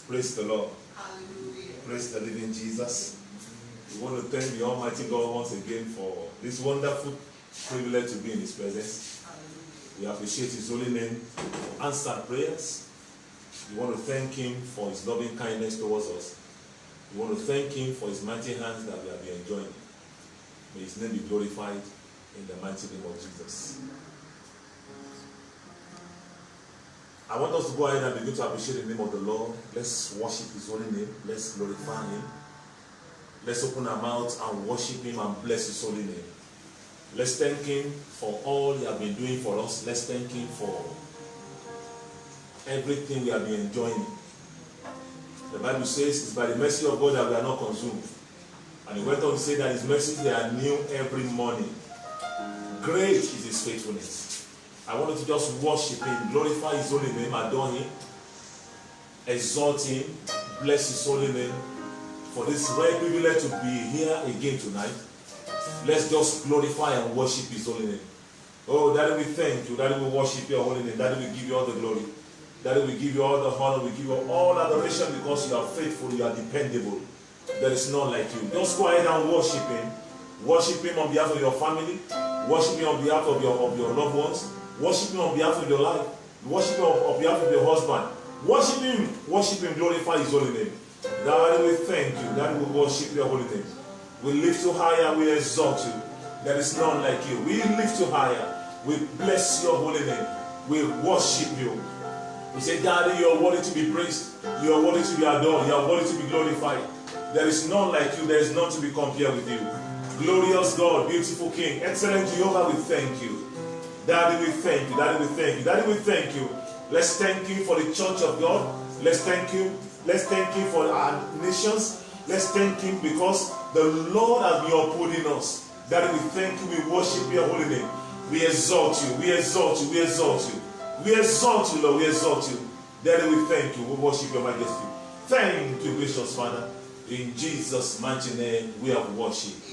Praise the Lord. Praise the living Jesus. We want to thank the Almighty God once again for this wonderful privilege to be in His presence. We appreciate His holy name for answered prayers. We want to thank Him for His loving kindness towards us. We want to thank Him for His mighty hands that we have been enjoying. May His name be glorified in the mighty name of Jesus. I want us to go ahead and begin to appreciate the name of the Lord. Let's worship His holy name. Let's glorify Him. Let's open our mouths and worship Him and bless His holy name. Let's thank Him for all He has been doing for us. Let's thank Him for everything we have been enjoying. The Bible says it's by the mercy of God that we are not consumed. And He went on to say that His mercies, they are new every morning. Great is His faithfulness. I wanted to just worship Him, glorify His holy name, adore Him, exalt Him, bless His holy name for this rare privilege to be here again tonight. Let's just glorify and worship His holy name. Oh, Daddy, we thank You. Daddy, we worship Your holy name. Daddy, we give You all the glory. Daddy, we give You all the honor. We give You all adoration because You are faithful, You are dependable. There is none like You. Just go ahead and worship Him. Worship Him on behalf of your family. Worship Him on behalf of your loved ones. Worship Him on behalf of your life. Worship Him on behalf of your husband. Worship Him. Worship Him. Glorify His holy name. Daddy, we thank You. Daddy, we worship Your holy name. We lift You higher. We exalt You. There is none like You. We lift You higher. We bless Your holy name. We worship You. We say, Daddy, You are worthy to be praised. You are worthy to be adored. You are worthy to be glorified. There is none like You. There is none to be compared with You. Glorious God, beautiful King, excellent Jehovah, we thank You. Daddy, we thank You. Daddy, we thank You. Daddy, we thank You. Let's thank You for the church of God. Let's thank You. Let's thank Him for our nations. Let's thank Him because the Lord has been upholding us. Daddy, we thank You. We worship Your holy name. We exalt You. We exalt You. We exalt You. We exalt You, Lord. We exalt You. Daddy, we thank You. We worship Your majesty. Thank You, gracious Father. In Jesus' mighty name, we have worshipped.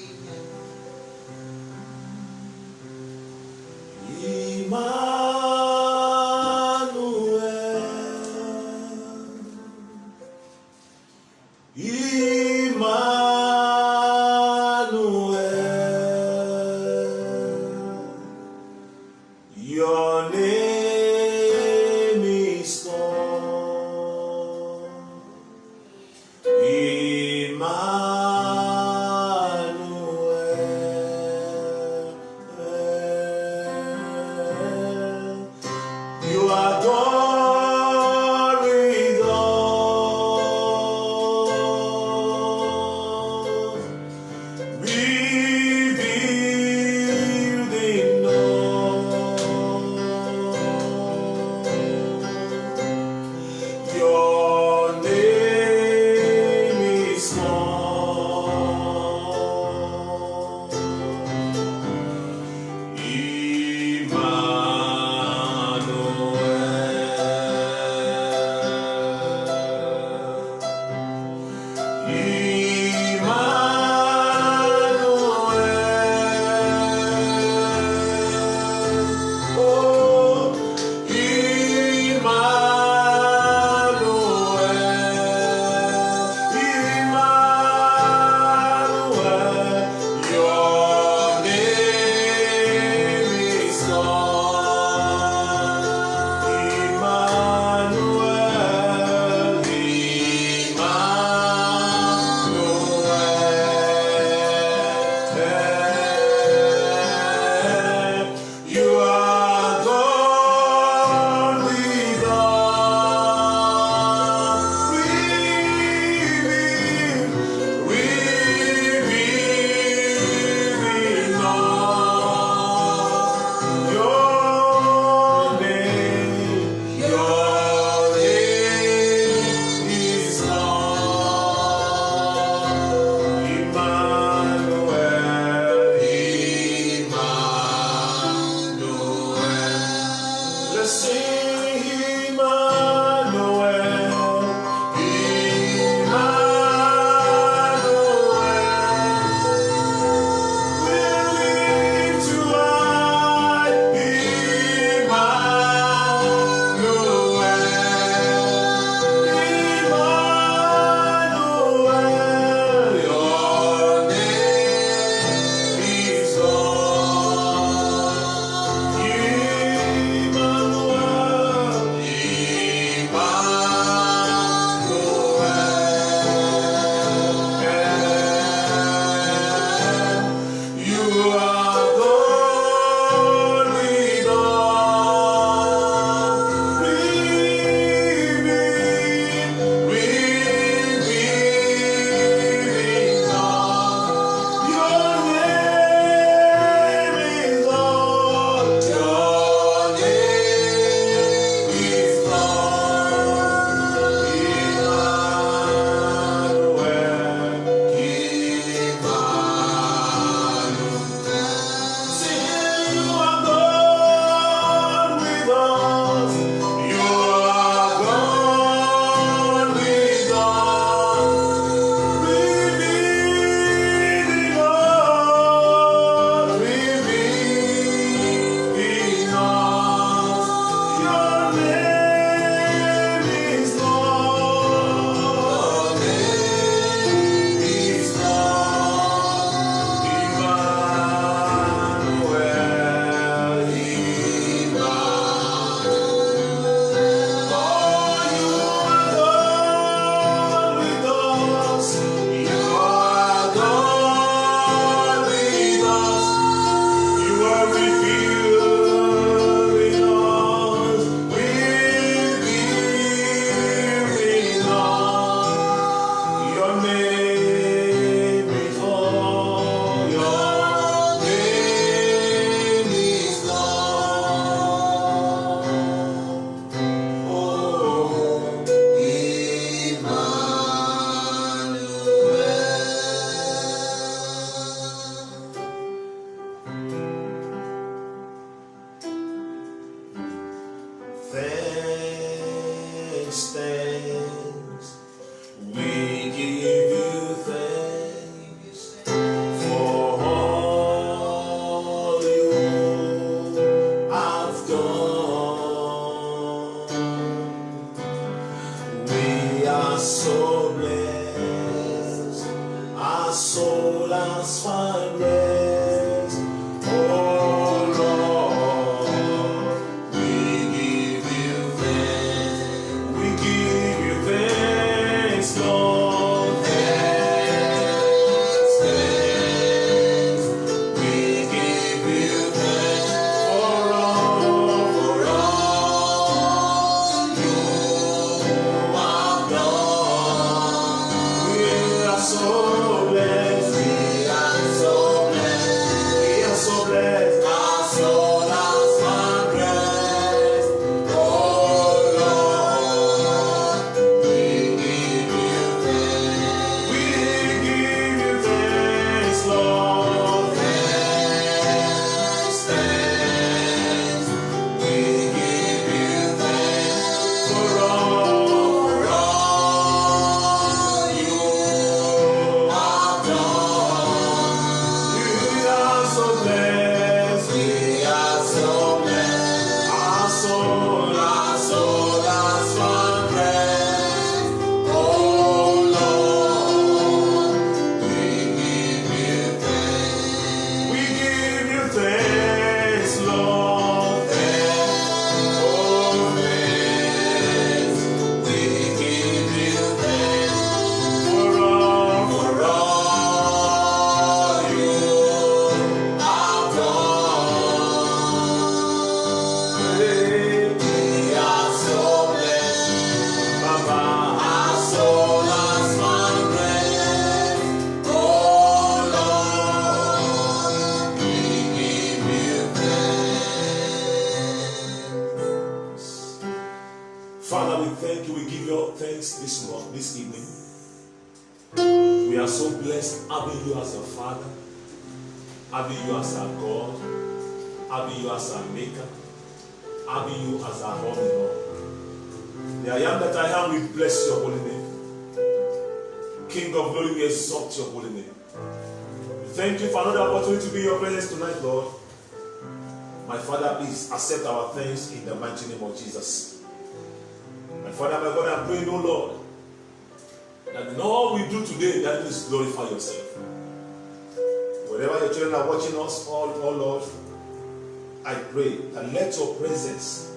Your name is called Emmanuel. thanks. We give you thanks for all you have done. We are so blessed, our soul has found rest. Oh Lord, we give you thanks. We give you thanks, Lord. Thanks, thanks. We give you thanks for all you have done. We are so blessed. We are so blessed. We are so blessed. Our soul has found rest. Oh Lord, we give you thanks. We give you thanks, Lord. Thanks, thanks. We give you thanks for all you have done. We are so blessed. We are so blessed. Our soul has found rest. Oh Lord, we give you thanks. We give you thanks, Lord. Thanks, oh thanks. We give you thanks for all you have done. We are so blessed, Baba. Our soul has found rest. Oh Lord, we give you thanks. Father, we thank you. We give you thanks this evening. We are so blessed having you as our Father, having you as our God, having you as our Maker, having you as our all in all. The I am that I am, we bless your holy name. King of glory, we exalt your holy name. We thank you for another opportunity to be in your presence tonight, Lord. My Father, please accept our thanks in the mighty name of Jesus. My Father, my God, I pray, oh Lord, that in all we do today, that please glorify yourself. Wherever your children are watching us, oh Lord, I pray that let your presence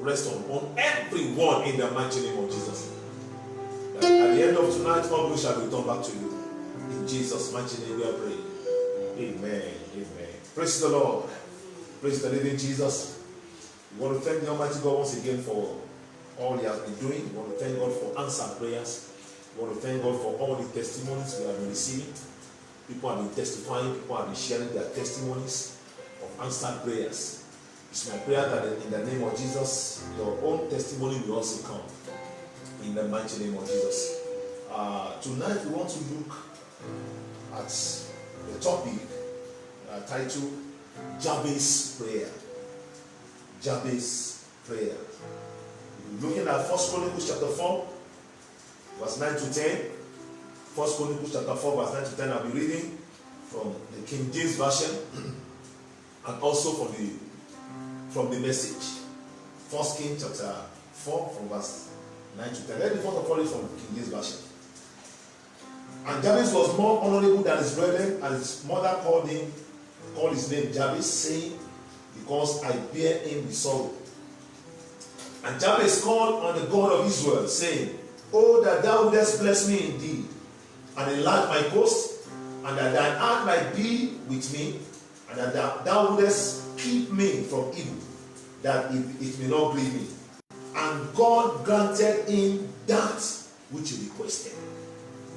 rest on everyone in the mighty name of Jesus. That at the end of tonight, all glory shall return back to you. In Jesus' mighty name we are praying. Amen. Amen. Praise the Lord. Praise the living Jesus. We want to thank the Almighty God once again for all He has been doing. We want to thank God for answered prayers. We want to thank God for all the testimonies we have been receiving. People have been testifying. People have been sharing their testimonies of answered prayers. It's my prayer that in the name of Jesus, your own testimony will also come. In the mighty name of Jesus. Tonight we want to look at the topic titled Jabez Prayer. Jabez Prayer. We're looking at 1 Chronicles chapter 4, verse 9 to 10. 1 Chronicles chapter 4, verse 9 to 10. I'll be reading from the King James Version and also from the Message. 1 Kings chapter 4, from verse 9 to 10. Let me first of all read from King James Version. And Jabez was more honorable than his brethren, and his mother called his name Jabez, saying, because I bear him with sorrow. And Jabez called on the God of Israel, saying, oh, that thou wouldest bless me indeed, and enlarge my coast, and that thine hand might be with me, and that thou wouldest keep me from evil, that it may not grieve me. And God granted him that which he requested.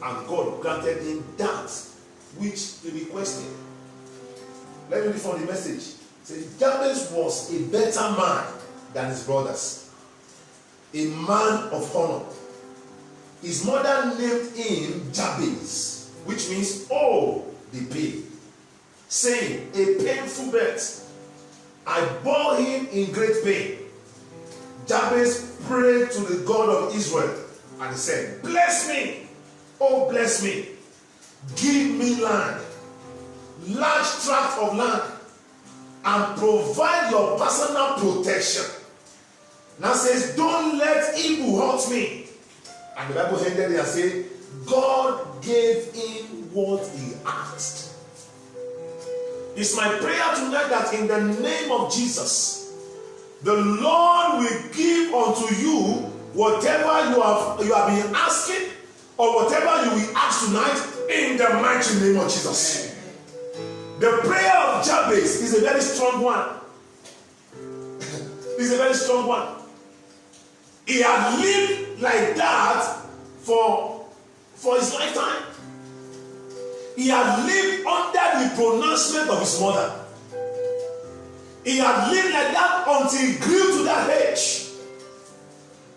And God granted him that which he requested. Let me read from the Message. It says, Jabez was a better man than his brothers, a man of honor. His mother named him Jabez, which means, oh, the pain, saying, a painful birth. I bore him in great pain. Jabez prayed to the God of Israel and he said, bless me, oh bless me, give me land, large tract of land, and provide your personal protection. Now says, don't let evil hurt me. And the Bible ended there and said, God gave him what he asked. It's my prayer tonight that in the name of Jesus, the Lord will give unto you whatever you have been asking, or whatever you will ask tonight, in the mighty name of Jesus. The prayer of Jabez is a very strong one. It's a very strong one. He had lived like that for his lifetime. He had lived under the pronouncement of his mother. He had lived like that until he grew to that age.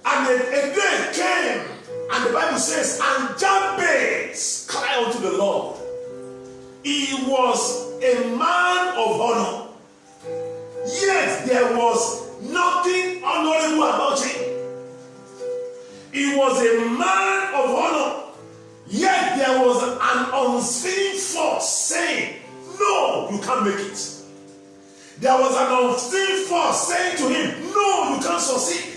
And then a day came, and the Bible says, and Jabez cried unto the Lord. He was a man of honor, yet there was nothing honorable about him. He was a man of honor, yet there was an unseen force saying, no, you can't make it. There was an unseen force saying to him, no, you can't succeed.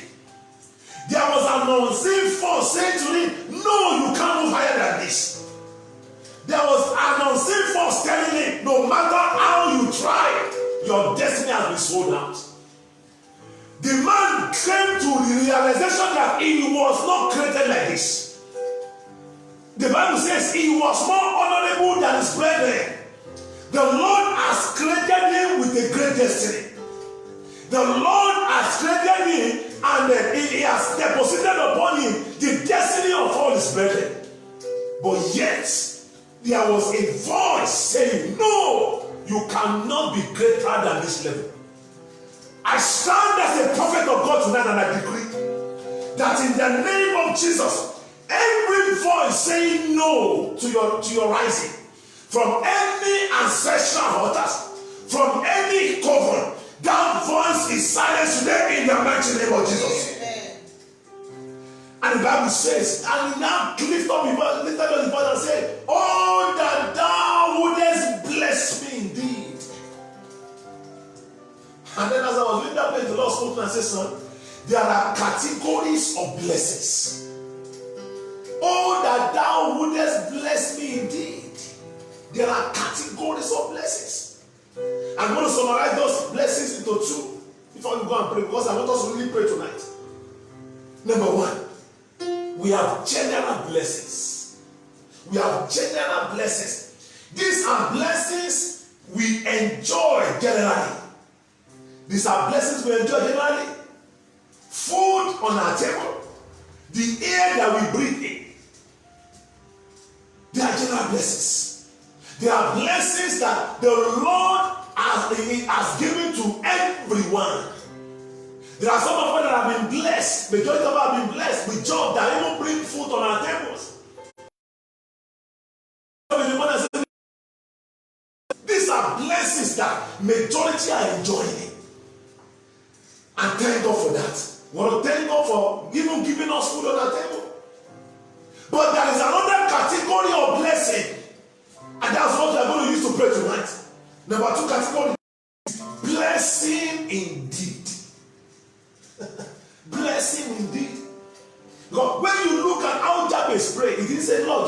There was an unseen force saying to him, no, you can't move higher than this. There was an unseen force telling him, no matter how you try, your destiny has been sold out. The man came to the realization that he was not created like this. The Bible says he was more honorable than his brethren. The Lord has created him with a great destiny. The Lord has created him, and he has deposited upon him the destiny of all his brethren. But yet, there was a voice saying, no, you cannot be greater than this level. I stand as a prophet of God tonight, and I decree that in the name of Jesus, every voice saying no to your rising, from any ancestral altars, from any covenant, that voice is silenced today in the mighty name of Jesus. And the Bible says, and he now lift up his voice and say, oh, that thou wouldest bless me indeed. And then as I was reading that place, the Lord spoke to me and said, son, there are categories of blessings. Oh, that thou wouldest bless me indeed. There are categories of blessings. I'm going to summarize those blessings into two before we go and pray, because I want us to really pray tonight. Number one, we have general blessings. We have general blessings. These are blessings we enjoy generally. These are blessings we enjoy generally. Food on our table, the air that we breathe in. They are general blessings. They are blessings that the Lord has given to everyone. There are some of us that have been blessed. Majority of us have been blessed with jobs that even bring food on our tables. These are blessings that majority are enjoying. And thank God for that. We want to thank God for even giving us food on our table. But there is another category of blessing, and that's what we are going to use to pray tonight. Number two category, blessing indeed. Blessing indeed. God, when you look at how Jabez prayed, he didn't say, Lord,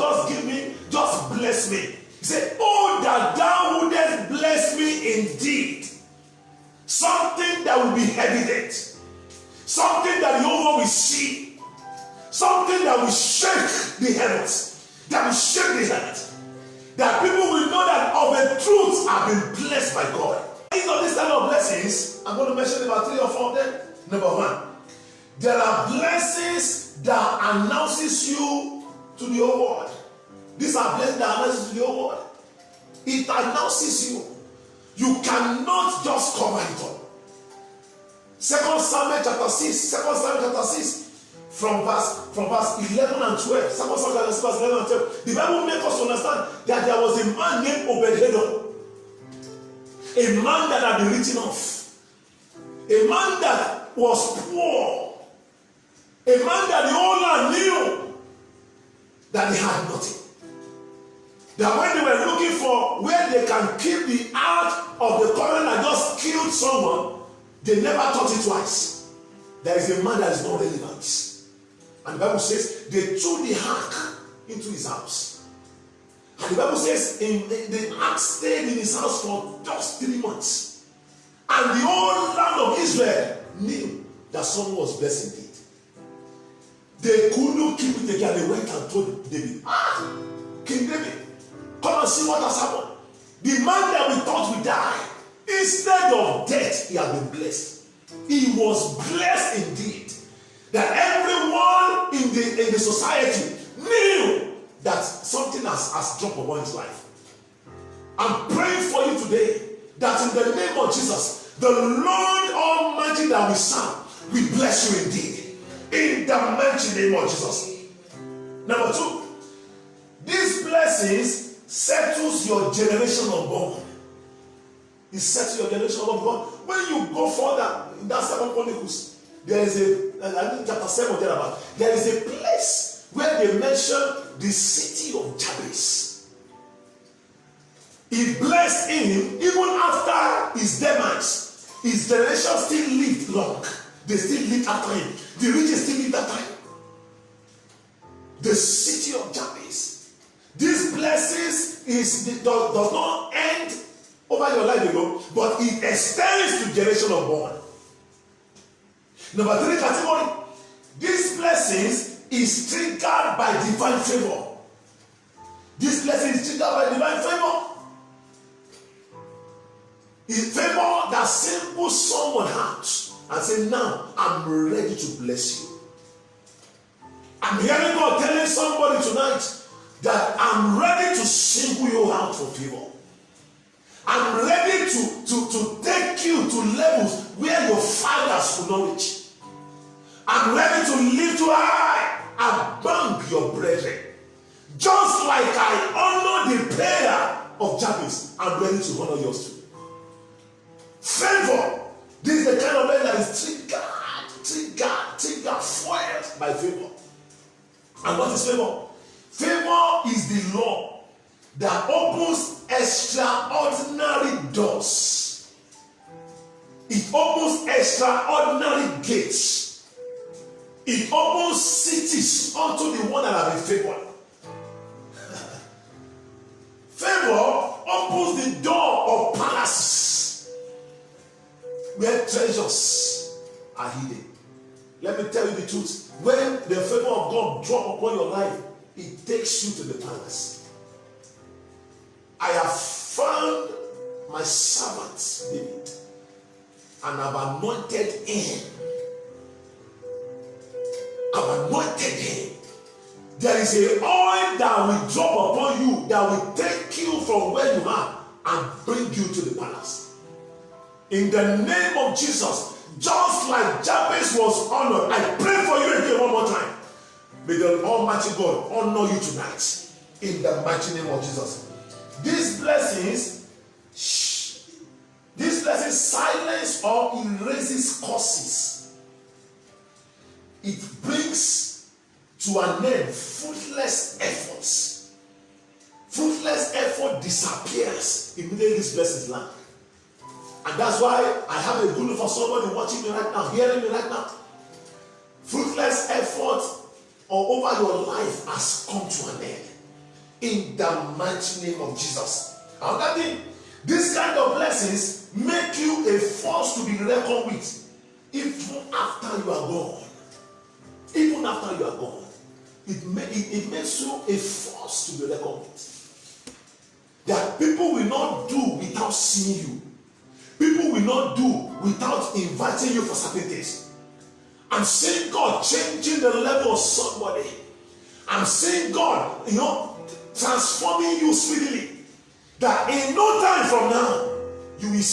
just bless me. He said, oh, that thou wouldest bless me indeed. Something that will be evident. Something that the whole world will see. Something that will shake the heavens. That will shake the heavens. That people will know that of the truth have been blessed by God. These are these kind of blessings. I'm going to mention about 3 or 4 of them. Number one, there are blessings that announces you to the whole world. These are blessings that announces you to the whole world. It announces you. You cannot just cover it up. 2 Samuel chapter 6, from verse 11 and 12. 2 Samuel chapter 6, verse 11 and 12. The Bible makes us understand that there was a man named Obed-Edom. A man that had been written off. A man that was poor. A man that the whole land knew that they had nothing. That when they were looking for where they can keep the ark of the covenant that just killed someone, they never thought it twice. There is a man that is not relevant. And the Bible says they threw the ark into his house. And the Bible says the ark stayed in his house for just 3 months. And the whole land of Israel knew that someone was blessed indeed. They couldn't keep it again. They went and told David, King David, come and see what has happened. The man that we thought would die, instead of death, he had been blessed. He was blessed indeed. That everyone in the society knew that something has dropped upon his life. I'm praying for you today that in the name of Jesus, the Lord Almighty that we serve, we bless you indeed. In the mighty name of Jesus. Number 2, these blessings settles your generation unborn. It settles your generation unborn. When you go further in that 2 Chronicles, there is I think chapter 7 there about. There is a place where they mention the city of Jabez. He blessed him even after his demise. His generation still lived long. They still lived after him. The riches still lived after him. The city of Jabez. These blessings does not end over your life alone, but it extends to generation unborn. Number 3 category. These blessings is triggered by divine favor. This blessing is triggered by divine favor. It's favor that singles someone out and say, now I'm ready to bless you. I'm hearing God telling somebody tonight that I'm ready to single you out for favor. I'm ready to take you to levels where your fathers could not reach. I'm ready to lift you high among your brethren. Just like I honor the prayer of Jabez, I'm ready to honor yours too. Favor. This is the kind of man that is triggered, foiled by favor. And what is favor? Favor is the law that opens extraordinary doors. It opens extraordinary gates. It opens cities unto the one that have been favored. Favor opens the door of palaces where treasures are hidden. Let me tell you the truth. When the favor of God drops upon your life, it takes you to the palace. I have found my servant David and I've anointed him. I've anointed him. There is an oil that will drop upon you that will take you from where you are and bring you to the palace. In the name of Jesus, just like Jabez was honored, I pray for you again one more time. May the Almighty God honor you tonight. In the mighty name of Jesus. These blessings silence or erases curses. It brings to an end fruitless efforts. Fruitless effort disappears immediately these blessings land. And that's why I have a good news for somebody watching me right now, hearing me right now. Fruitless effort all over your life has come to an end. In the mighty name of Jesus. Another thing, this kind of blessings make you a force to be reckoned with. Even after you are gone. Even after you are gone. It makes you a force to be reckoned with. That people will not do without seeing you. People will not do without inviting you for certain things. I'm seeing God changing the level of somebody. I'm seeing God, transforming you speedily. That in no time from now, you will,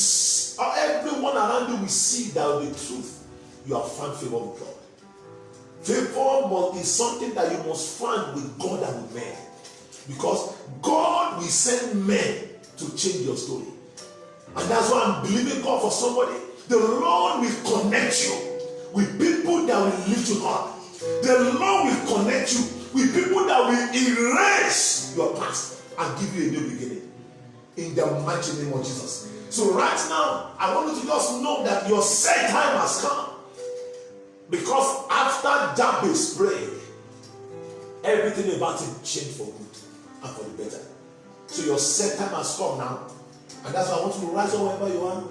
everyone around you will see that the truth. You have found favor with God. Favor is something that you must find with God and with men. Because God will send men to change your story. And that's why I'm believing God for somebody. The Lord will connect you with people that will lift you up. The Lord will connect you with people that will erase your past and give you a new beginning. In the mighty name of Jesus. So right now, I want you to just know that your set time has come. Because after Jabez prayed, everything about him changed for good and for the better. So your set time has come now. And that's why I want you to rise up wherever you are.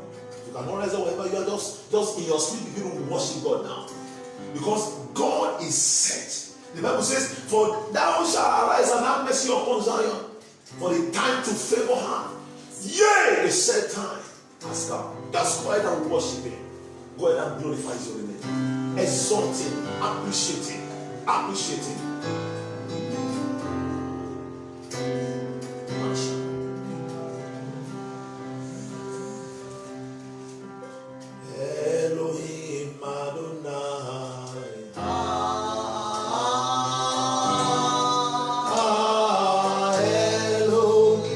You cannot rise up wherever you are. Just in your sleep, begin to worship God now. Because God is set. The Bible says, for thou shalt arise and have mercy upon Zion, for the time to favor her. Yea, the set time has come. Just go ahead and worship him. Go ahead and glorify his holy name. Exalt him, appreciate him, appreciate him. Elohim Adonai. Elohim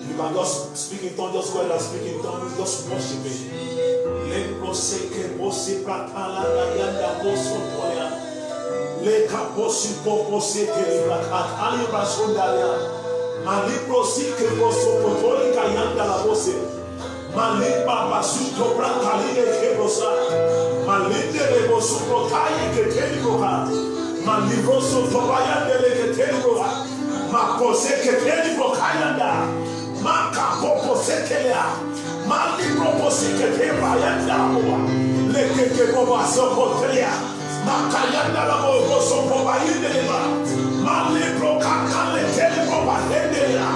You can just speak in tongues, just go ahead and speak in tongues, just worship Him. Ma pose che tieni bocayanda, ma capo sekelea, ma libro pose che te bayanda boa, le che boba socotea, ma cayanda la bobo soco bayindela, ma libro caca le tele boba lendela,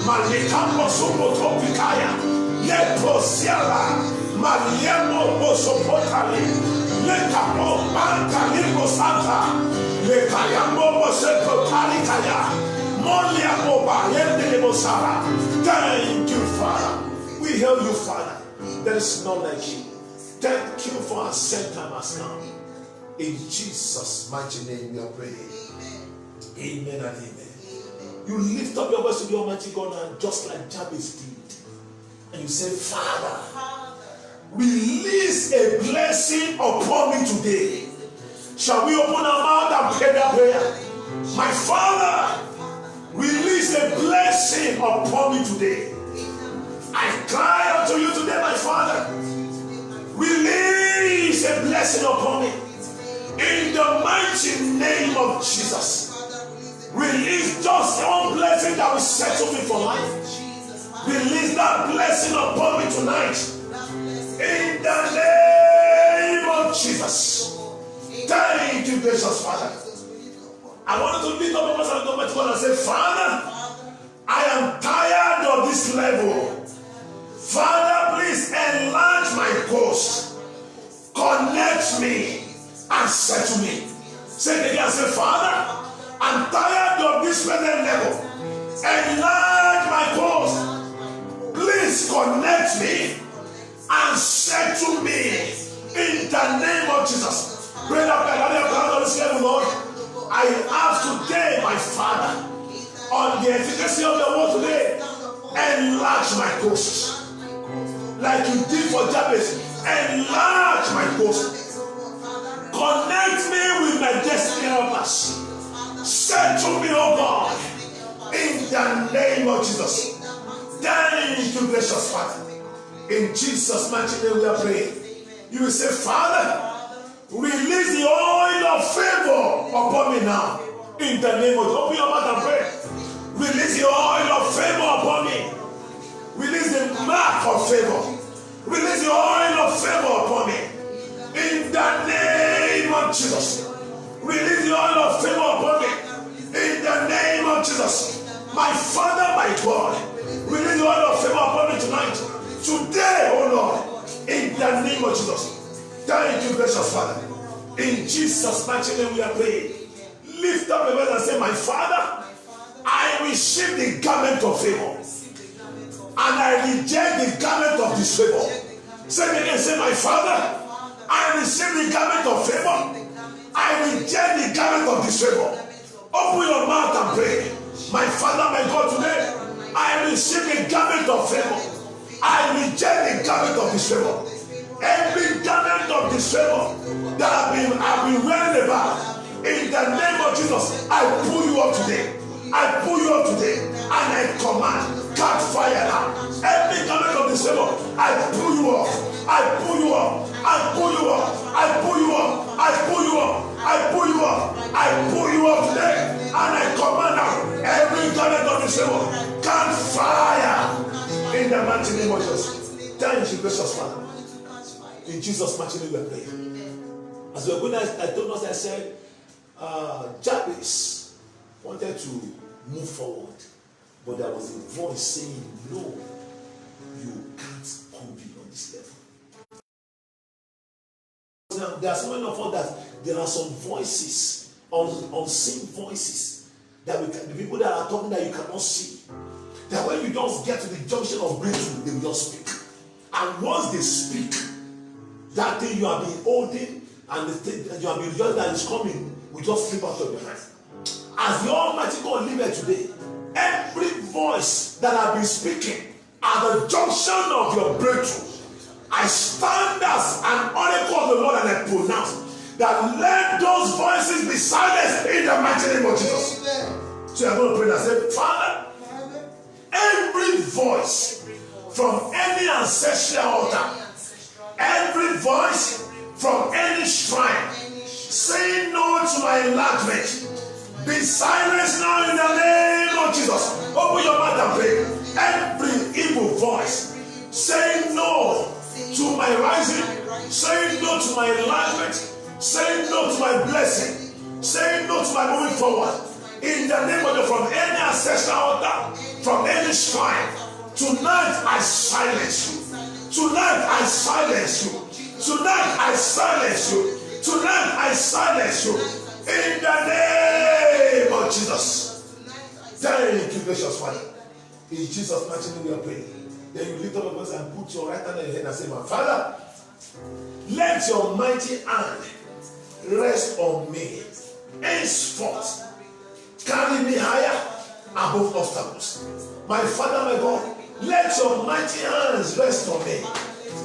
ma le campo soco topicaya, le posiala, ma liemo bosopotali, le capo banca libro santa, le cayambo boseco talicaya. Thank you, Father. We hail you, Father. There is none like you. Thank you for our set time has come. In Jesus' mighty name we are praying. Amen and amen. You lift up your voice to the Almighty God and just like Jabez did. And you say, Father, release a blessing upon me today. Shall we open our mouth and pray that prayer? My Father, release a blessing upon me today. I cry unto you today, my Father. Release a blessing upon me. In the mighty name of Jesus. Release just one blessing that will settle me for life. Release that blessing upon me tonight. In the name of Jesus. Thank you, gracious Father. I want to lift up my voice and go back to God and say, Father, I am tired of this level. Father, please enlarge my coast. Connect me and settle me. Say it again and say, Father, I'm tired of this present level. Enlarge my coast. Please connect me and settle me in the name of Jesus. Pray that prayer, Lord. I ask today, my Father, on the efficacy of the word today, enlarge my coast. Like you did for Jabez, enlarge my coast. Connect me with my destiny helpers. Settle me, oh God, in the name of Jesus. Thank you, gracious Father. In Jesus' mighty name we are praying. You will say, Father, release the oil of favor upon me now. In the name of Jesus. Open your mouth and pray. Release the oil of favor upon me. Release the mark of favor. Release the oil of favor upon me. In the name of Jesus. Release the oil of favor upon me. In the name of Jesus. My Father, my God. Release the oil of favor upon me tonight. Today, oh Lord. In the name of Jesus. Thank you, precious Father. In Jesus' mighty name we are praying. Lift up your voice and say, my Father, I receive the garment of favor. And I reject the garment of disfavor. Say it again, say, my Father, I receive the garment of favor. I reject the garment of disfavor. Open your mouth and pray. My Father, my God, today, I receive the garment of favor. I reject the garment of disfavor. Every garment of disfavor that I've been wearing about, in the name of Jesus, I pull you up today. I pull you up today, and I command, catch fire now. Every garment of disfavor, I pull you up. I pull you up. I pull you up. I pull you up. I pull you up. I pull you up. I pull you up today, and I command now. Every garment of disfavor, catch fire in the mighty name of Jesus. Thank you, precious Father. In Jesus' mighty name we are praying. As we are going, I told us, I said, Jabez wanted to move forward, but there was a voice saying, no, you can't come beyond this level. Now, there are so many of us that there are some voices, unseen voices, that the people that are talking that you cannot see, that when you just get to the junction of breakthrough, they will just speak. And once they speak, that thing you have been holding and the thing that you have been rejoicing that is coming will just slip out of your hand. As the Almighty God liveth today, every voice that I've been speaking at the junction of your breakthrough, I stand as an oracle of the Lord and I pronounce that let those voices be silenced in the mighty name of Jesus. So I'm going to pray and say, Father, every voice from any ancestral altar, every voice from any shrine saying no to my enlargement, be silenced now in the name of Jesus. Open your mouth and pray. Every evil voice saying no to my rising, saying no to my enlargement, saying no to my blessing, saying no to my moving forward, in the name of God, from any ancestral altar, from any shrine, tonight I silence you. Tonight I silence you. Tonight I silence you. Tonight I silence you. In the name of Jesus. Thank you, gracious Father. In Jesus' mighty name we are praying. Then you lift up your voice and put your right hand on your head and say, my Father, let your mighty hand rest on me. Henceforth, carry me higher above obstacles. My Father, my God, let your mighty hands rest on me.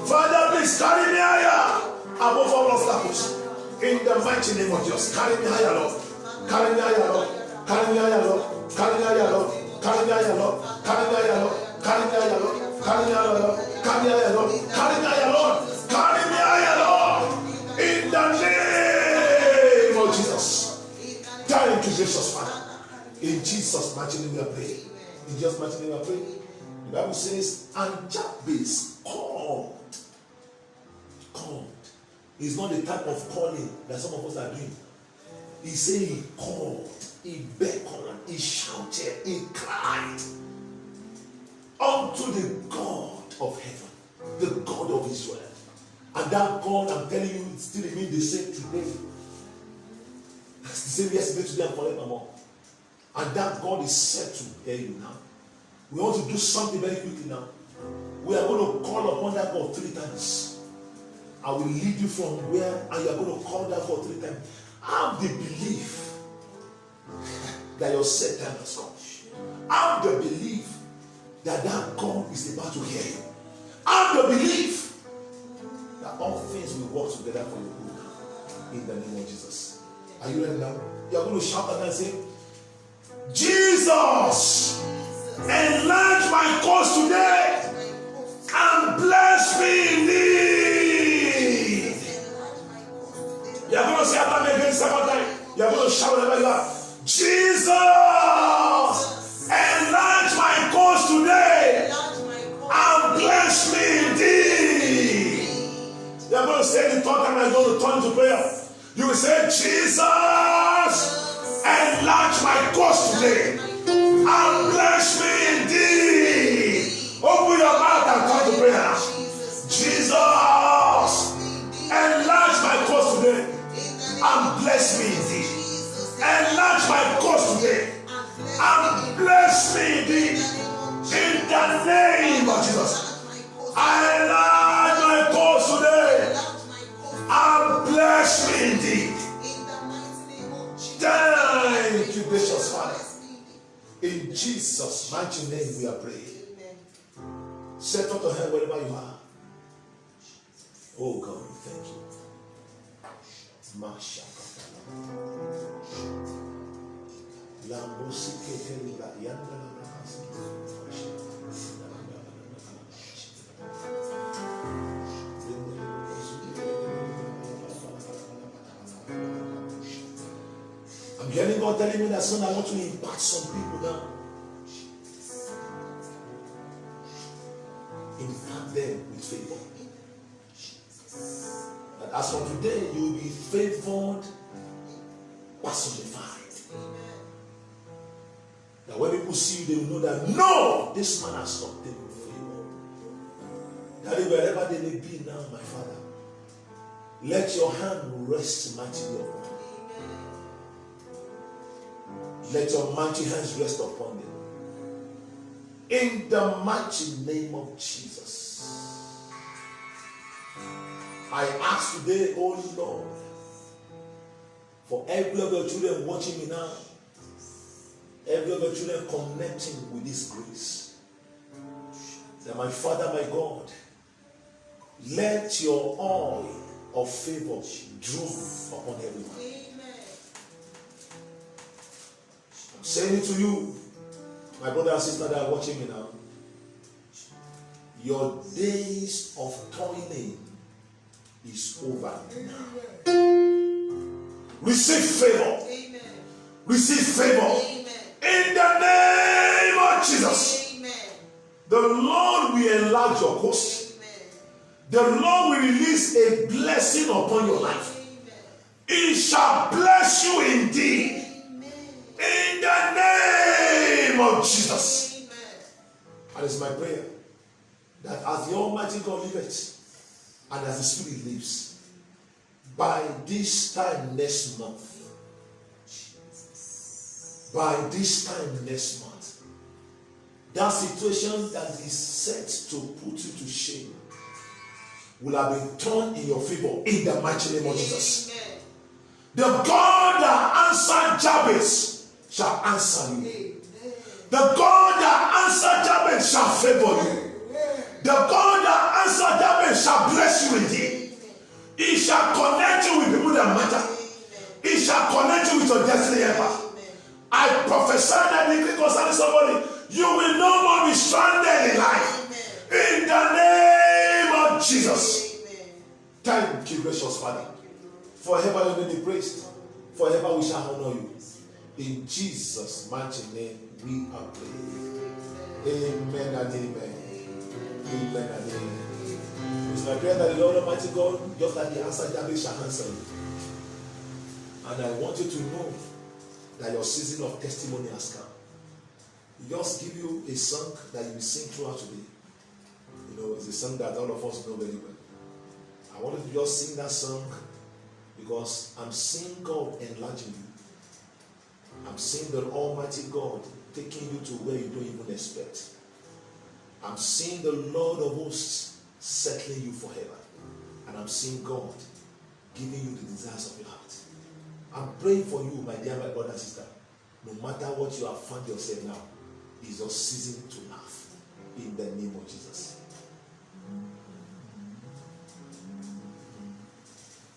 Father, please carry me higher above all obstacles. In the mighty name of Jesus, carry me higher, Lord. Carry me higher, Lord. Carry me higher, Lord. Carry me higher, Lord. Carry me higher, Lord. Carry me higher, Lord. Carry me higher, Lord. Carry me higher, Lord. Carry me higher, Lord. Carry me higher, Lord. Carry me higher, Lord. In the name of Jesus. Thank you, gracious Father. In Jesus' mighty name we are praying. In Jesus' mighty name we are praying. The Bible says, and Jabez called. It's not the type of calling that some of us are doing. He said he called, he beckoned, he shouted, he cried unto the God of heaven, the God of Israel. And that God, I'm telling you, it still remains the same today. It's the same yesterday, today, and forevermore. And that God is set to hear you now. We want to do something very quickly now. We are going to call upon that God 3 times. I will lead you from where, and you are going to call that God 3 times. Have the belief that your set time has come. Have the belief that that God is about to hear you. Have the belief that all things will work together for your good in the name of Jesus. Are you ready now? You are going to shout and say, Jesus, enlarge my cause today and bless me indeed. You are going to say after me again, second time. You are going to shout wherever you are. Jesus, enlarge my cause today and bless me indeed. You are going to say the third time. I'm going to turn to prayer. You will say, Jesus, enlarge my cause today and bless me indeed. Open your mouth and turn to prayer. Jesus, enlarge my cause today and bless me indeed. Enlarge my cause today and bless me indeed. In the name of Jesus, I enlarge my cause today and bless me indeed. Thank you, gracious Father. In Jesus' mighty name we are praying. Set up your hand wherever you are. Oh God, thank you. I'm hearing God telling me that soon I want to impact some people now. Impact them with favor. That as from today, you will be favored, personified. That when people see you, they will know that no, this man has obtained favor. That wherever they may be now, my Father, let your hand rest mightily upon them. Let your mighty hands rest upon them. In the mighty name of Jesus. I ask today, oh Lord, for every of your children watching me now, every of your children connecting with this grace, that my Father, my God, let your oil of favor drop upon everyone. I'm saying it to you, my brother and sister that are watching me now. Your days of toiling is over now. Receive favor. Amen. Receive favor. Amen. In the name of Jesus. Amen. The Lord will enlarge your coast. Amen. The Lord will release a blessing upon your life. Amen. He shall bless you indeed. Amen. In the name of Jesus. Amen. And it's my prayer that as the Almighty God liveth, and as the Spirit lives, by this time next month, by this time next month, that situation that is set to put you to shame will have been turned in your favor in the mighty name of Jesus. The God that answered Jabez shall answer you. The God that answered Jabez shall favor you. The God that answered Jabez shall bless you indeed. He shall connect you with people that matter. He shall connect you with your destiny helper. I prophesy that decree concerning somebody, you will no more be stranded in life. In the name of Jesus. Thank you, gracious Father. Forever you may be praised. Forever we shall honor you. In Jesus' mighty name we are praying. Amen and amen. Amen and amen. It's my prayer that the Lord Almighty God, just like He answered Jabez, shall answer you. And I want you to know that your season of testimony has come. Just give you a song that you will sing throughout today. You know, it's a song that all of us know very well. I want you to just sing that song because I'm seeing God enlarging you. I'm seeing the Almighty God taking you to where you don't even expect. I'm seeing the Lord of hosts settling you forever. And I'm seeing God giving you the desires of your heart. I'm praying for you, my dear, my brother and sister. No matter what you have found yourself now, it's your season to laugh. In the name of Jesus.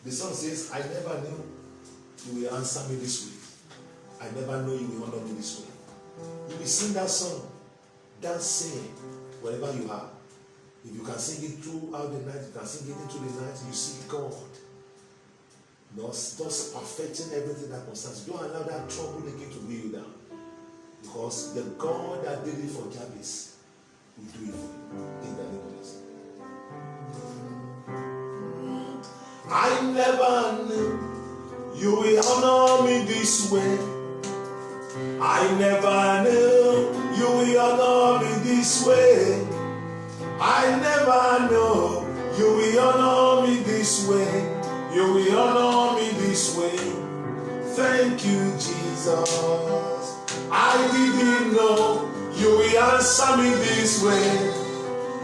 The song says, I never knew you will answer me this way. I never know you will honor me this way. You will sing that song, dance, sing wherever you are. If you can sing it throughout the night, you can sing it into the night, you see God. Just perfecting everything that concerns you. Don't allow that trouble again to weigh you down. Because the God that did it for Jabez will do it for you. In the name of Jesus. I never knew you will honor me this way. I never knew you will honor me this way. I never knew you will honor me this way. You will honor me this way. Thank you, Jesus. I didn't know you will answer me this way.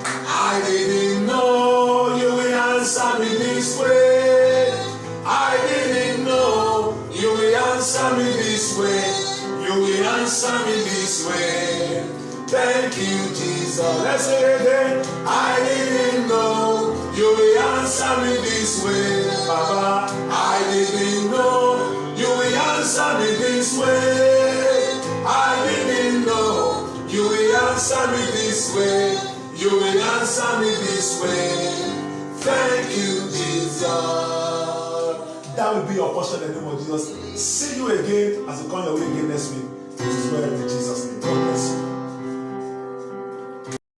I didn't know you will answer me this way. I didn't know you will answer me this way. You will answer me this way. Thank you, Jesus. Let's say it again. I didn't know you will answer me this way, Baba. I didn't know you will answer me this way. I didn't know you will answer me this way. You will answer me this way. Thank you, Jesus. That will be your portion in the name of Jesus. See you again as you come your way again next week. It is well in Jesus' name. God bless you.